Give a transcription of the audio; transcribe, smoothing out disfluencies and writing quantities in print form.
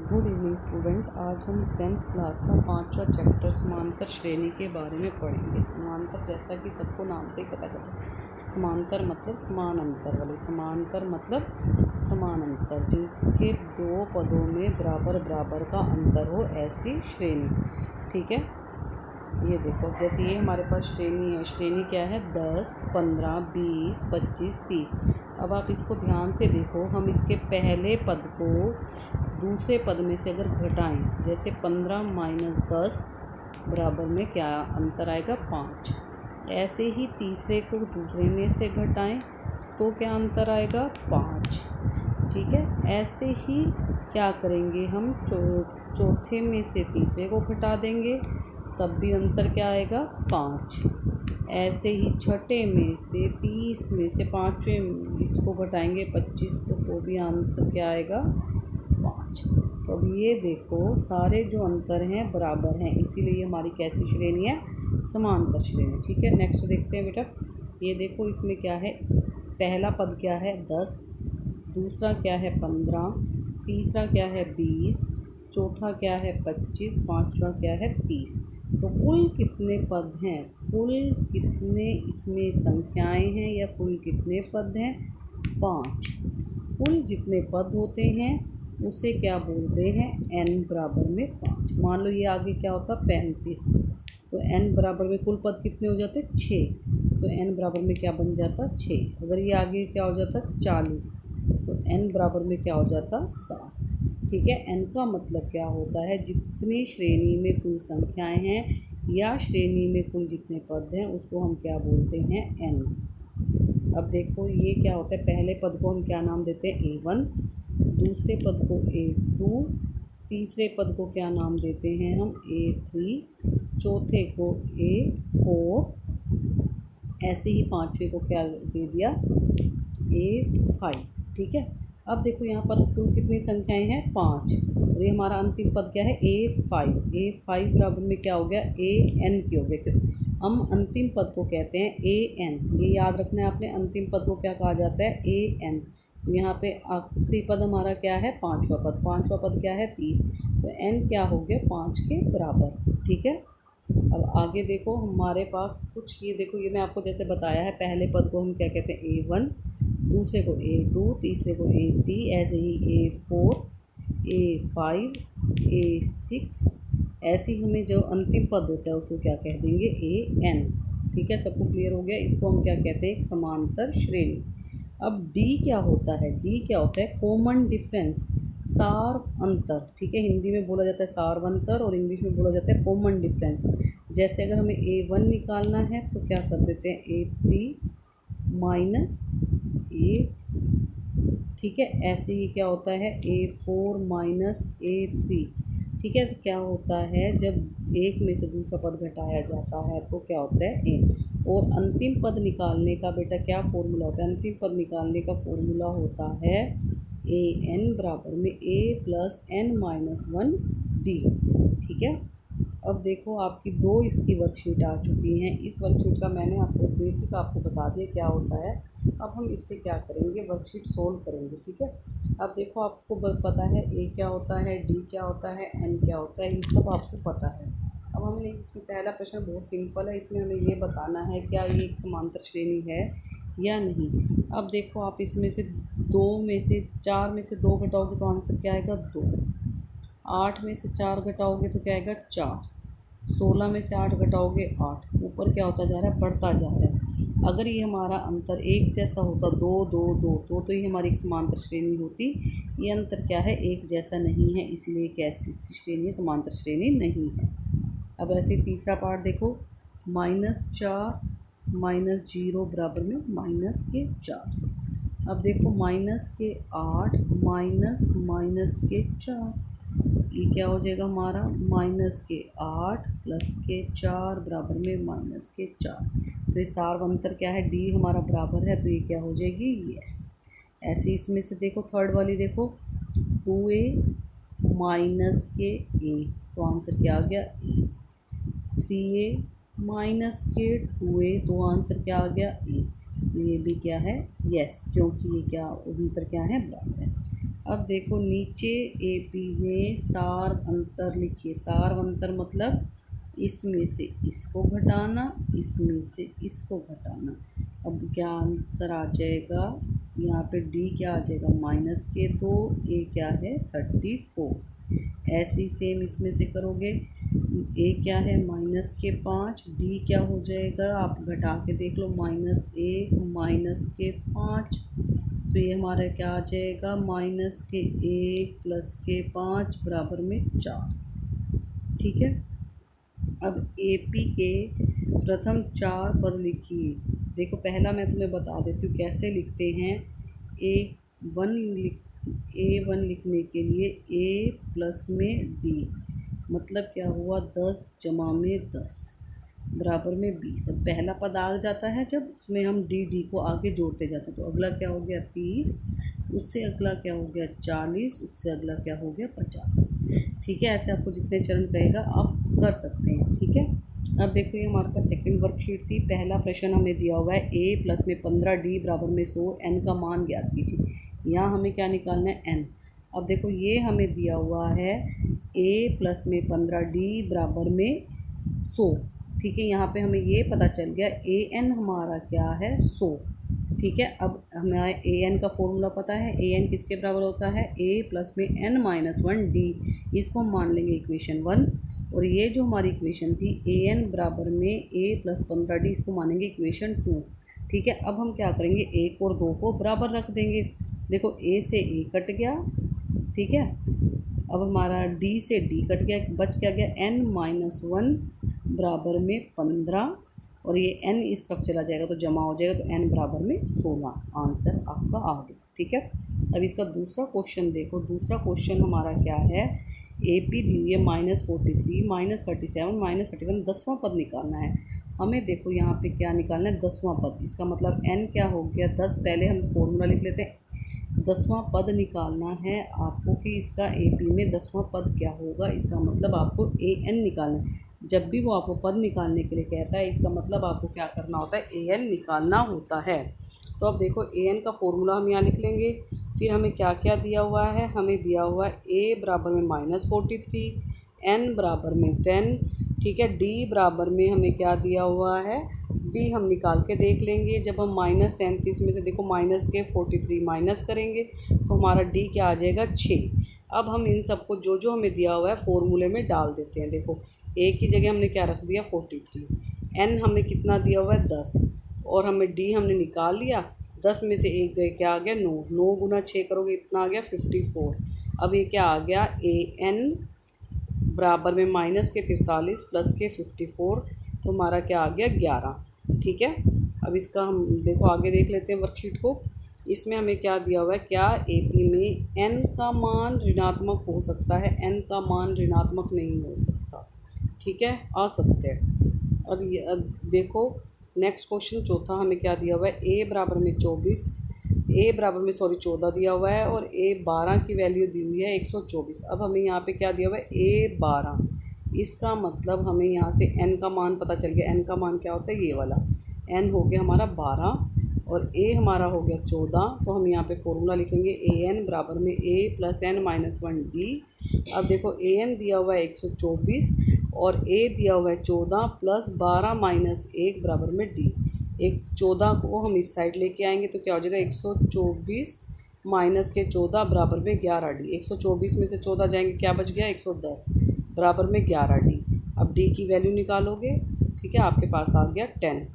Good evening student. आज हम 10th class का 5वां चैप्टर समांतर श्रेणी के बारे में पढ़ेंगे। समांतर जैसा कि सबको नाम से ही पता चलता है, समांतर मतलब समान अंतर वाले, समांतर मतलब समान अंतर, जिसके दो पदों में बराबर बराबर का अंतर हो, ऐसी श्रेणी। ठीक है, ये देखो जैसे ये हमारे पास श्रेणी है। श्रेणी क्या है? 10, 15, 20, 25, 30। अब आप इसको ध्यान से देखो, हम इसके पहले पद को दूसरे पद में से अगर घटाएं, जैसे 15 माइनस 10 बराबर में क्या अंतर आएगा? 5। ऐसे ही तीसरे को दूसरे में से घटाएं तो क्या अंतर आएगा? 5। ठीक है, ऐसे ही क्या करेंगे हम? चौथे में से तीसरे को घटा देंगे, तब भी अंतर क्या आएगा? 5। ऐसे ही छठे में से 30 में से पाँचवें इसको घटाएंगे 25 को, तो भी आंसर क्या आएगा? 5। तो अब ये देखो सारे जो अंतर हैं बराबर हैं, इसीलिए हमारी कैसी श्रेणी है? समांतर श्रेणी। ठीक है, नेक्स्ट देखते हैं बेटा। ये देखो इसमें क्या है? पहला पद क्या है? 10, दूसरा क्या है? 15, तीसरा क्या है? 20, चौथा क्या है? 25, पाँचवा क्या है? 30। तो कुल कितने पद हैं? कुल कितने इसमें संख्याएं हैं या कुल कितने पद हैं? 5। कुल जितने पद होते हैं उसे क्या बोलते हैं? n बराबर में 5। मान लो ये आगे क्या होता? 35, तो n बराबर में कुल पद कितने हो जाते? 6। तो n बराबर में क्या बन जाता? 6। अगर ये आगे क्या हो जाता? 40, तो n बराबर में क्या हो जाता? 7। ठीक है, n का मतलब क्या होता है? जितनी श्रेणी में कुल संख्याएं हैं या श्रेणी में कुल जितने पद हैं उसको हम क्या बोलते हैं? n। अब देखो ये क्या होता है? पहले पद को हम क्या नाम देते हैं? a1, दूसरे पद को a2, तीसरे पद को क्या नाम देते हैं हम? a3, चौथे को a4, ऐसे ही पाँचवें को क्या दे दिया? a5। ठीक है, अब देखो यहाँ पर कुल कितनी संख्याएं हैं? 5। और ये हमारा अंतिम पद क्या है? a5। a5 बराबर में क्या हो गया? an की हो गया, क्यों? हम अंतिम पद को कहते हैं an। ये याद रखना है आपने, अंतिम पद को क्या कहा जाता है? an। तो यहाँ पे आखिरी पद हमारा क्या है? पाँचवा पद। पाँचवा पद क्या है? 30। तो n क्या हो गया? 5 के बराबर। ठीक है, अब आगे देखो हमारे पास कुछ, ये देखो ये मैं आपको जैसे बताया है, पहले पद को हम क्या कहते हैं? a1, दूसरे को a2, तीसरे को a3, ऐसे ही a4, a5, a6। ऐसे ही हमें जो अंतिम पद होता है उसको क्या कह देंगे? an। ठीक है, सबको क्लियर हो गया? इसको हम क्या कहते हैं? एक समांतर श्रेणी। अब d क्या होता है? d क्या होता है? कॉमन डिफरेंस, सार अंतर। ठीक है, हिंदी में बोला जाता है सार अंतर और इंग्लिश में बोला जाता है कॉमन डिफरेंस। जैसे अगर हमें a1 निकालना है तो क्या कर देते हैं? a3 minus a। ठीक है, ऐसे ही क्या होता है? a4 minus a3। ठीक है, तो क्या होता है? जब एक में से दूसरा पद घटाया जाता है तो क्या होता है? a। और अंतिम पद निकालने का बेटा क्या फॉर्मूला होता है? अंतिम पद निकालने का फॉर्मूला होता है an बराबर में a plus n minus 1 d। ठीक है, अब देखो आपकी दो इसकी वर्कशीट आ चुकी हैं। इस वर्कशीट का मैंने आपको बेसिक आपको बता दिया क्या होता है। अब हम इससे क्या करेंगे? वर्कशीट सोल्व करेंगे। ठीक है, अब देखो आपको पता है a क्या होता है, d क्या होता है, n क्या होता है, ये सब आपको पता है। अब हमें इसमें पहला प्रश्न बहुत सिंपल है, इसमें हमें ये बताना है क्या ये एक समांतर श्रेणी है या नहीं। अब देखो आप इसमें से 4 में से 2 घटाओगे तो आंसर क्या आएगा? 2। 8 में से 4 घटाओगे तो क्या आएगा? 4। 16 में से 8 घटाओगे 8। ऊपर क्या होता जा रहा है? बढ़ता जा रहा है। अगर ये हमारा अंतर एक जैसा होता 2, 2, 2 तो ये हमारी एक समांतर श्रेणी होती। ये अंतर क्या है? एक जैसा नहीं है, इसलिए कैसी श्रेणी? समांतर श्रेणी नहीं है। अब ऐसे तीसरा पार्ट देखो, -4 माइनस 0 बराबर में -4। अब देखो -8 माइनस के 4, ये क्या हो जाएगा हमारा? -8 प्लस के 4 बराबर में -4। तो ये सार अंतर क्या है? d हमारा बराबर है, तो ये क्या हो जाएगी? यस। ऐसे इसमें से देखो थर्ड वाली देखो, 2a माइनस के a, तो आंसर क्या आ गया? a। 3a माइनस के 2a, तो आंसर क्या आ गया? a। तो ये भी क्या है? यस, क्योंकि ये क्या अंतर क्या है? बराबर है। अब देखो नीचे AP में सार अंतर लिखिए। सार अंतर मतलब इसमें से इसको घटाना, इसमें से इसको घटाना। अब क्या आंसर आ जाएगा, यहाँ पे D क्या आ जाएगा -2, A क्या है 34। ऐसे ही सेम इसमें से करोगे, A क्या है -5, D क्या हो जाएगा आप घटा के देख लो, -1 -5, तो ये हमारा क्या आ जाएगा -1 + 5 बराबर में 4। ठीक है। अब AP के प्रथम 4 पद लिखिए। देखो पहला मैं तुम्हें बता देती हूँ कैसे लिखते हैं। A1 लिखने के लिए A प्लस में D, मतलब क्या हुआ 10 जमा में 10 बराबर में 20। अब पहला पद आ जाता है जब उसमें हम D को आगे जोड़ते जाते हैं, तो अगला क्या हो गया 30, उससे अगला क्या हो गया 40, उससे अगला क्या हो गया 50। ठीक है, ऐसे आपको जितने चरण कहेगा आप कर सकते हैं। ठीक है। अब देखो ये हमारे पास सेकंड वर्कशीट थी। पहला प्रश्न हमें दिया हुआ है A प्लस में 15 D बराबर में 100, N का मान ज्ञात कीजिए। यहाँ हमें क्या निकालना है N। अब देखो ये हमें दिया हुआ है A प्लस में 15 D बराबर में 100। ठीक है, यहाँ पे हमें ये पता चल गया AN हमारा क्या है 100। ठीक है, अब हमें AN का फॉर्मूला पता है। AN किसके बराबर होता है A प्लस में N माइनस 1 D, इसको हम मान लेंगे इक्वेशन 1। और ये जो हमारी इक्वेशन थी AN बराबर में A प्लस 15 D, इसको मानेंगे इक्वेशन 2। ठीक है, अब हम क्या करेंगे 1 और 2 को बराबर रख देंगे। देखो A से A कट गया। ठीक है, अब हमारा D से D कट गया, बच क्या गया N माइनस 1 बराबर में 15, और ये N इस तरफ चला जाएगा तो जमा हो जाएगा, तो N बराबर में 16। आंसर आपका आ गया। ठीक है, अब इसका दूसरा क्वेश्चन देखो। दूसरा क्वेश्चन हमारा क्या है, AP दी हुई है -43 -37 -31, 10वां पद निकालना है हमें। देखो यहाँ पे क्या निकालना है 10वां पद, इसका मतलब N क्या हो गया 10। पहले हम फॉर्मूला लिख लेते हैं। 10वां पद निकालना है आपको कि इसका AP में 10वां पद क्या होगा, इसका मतलब आपको AN निकालना है। जब भी वो आपको पद निकालने के लिए कहता है, इसका मतलब आपको क्या करना होता है AN निकालना होता है। तो अब देखो AN का फॉर्मूला हम यहाँ लिख लेंगे। फिर हमें क्या क्या दिया हुआ है, हमें दिया हुआ है A बराबर में -43, N बराबर में 10। ठीक है, D बराबर में हमें क्या दिया हुआ है, B हम निकाल के देख लेंगे। जब हम -37 में से देखो -43 माइनस करेंगे तो हमारा D क्या आ जाएगा 6। अब हम इन सबको जो जो हमें दिया हुआ है फॉर्मूले में डाल देते हैं। देखो A की जगह हमने क्या रख दिया 43, N हमें कितना दिया हुआ है 10, और हमें D हमने निकाल लिया। 10 में से 1 गए, क्या आ गया 9, 9 गुना 6 करोगे इतना आ गया 54। अब ये क्या आ गया AN बराबर में -43 प्लस के 54, तो हमारा क्या आ गया 11। ठीक है, अब इसका हम देखो आगे देख लेते हैं वर्कशीट को। इसमें हमें क्या दिया हुआ है, क्या AP में N का मान ऋणात्मक हो सकता है, N का मान ऋणात्मक नहीं हो सकता। ठीक है, आ सकते हैं। अब ये देखो नेक्स्ट क्वेश्चन चौथा हमें क्या दिया हुआ है, A बराबर में 14 दिया हुआ है, और A 12 की वैल्यू दी हुई है 124। अब हमें यहाँ पे क्या दिया हुआ है A 12, इसका मतलब हमें यहाँ से N का मान पता चल गया। N का मान क्या होता है, ये वाला N हो गया हमारा 12, और A हमारा हो गया 14। तो हम यहाँ पे फॉर्मूला लिखेंगे AN बराबर में A plus N minus 1 D। अब देखो AN दिया हुआ है 124, और A दिया हुआ है 14 प्लस 12 माइनस 1 बराबर में D। 14 को हम इस साइड लेके आएंगे तो क्या हो जाएगा 124 माइनस के 14 बराबर में 11 D। 124 में से 14 जाएंगे, क्या बच गया 110 बराबर में 11 D। अब D की वैल्यू निकालोगे। ठीक है, आपके पास आ गया 10।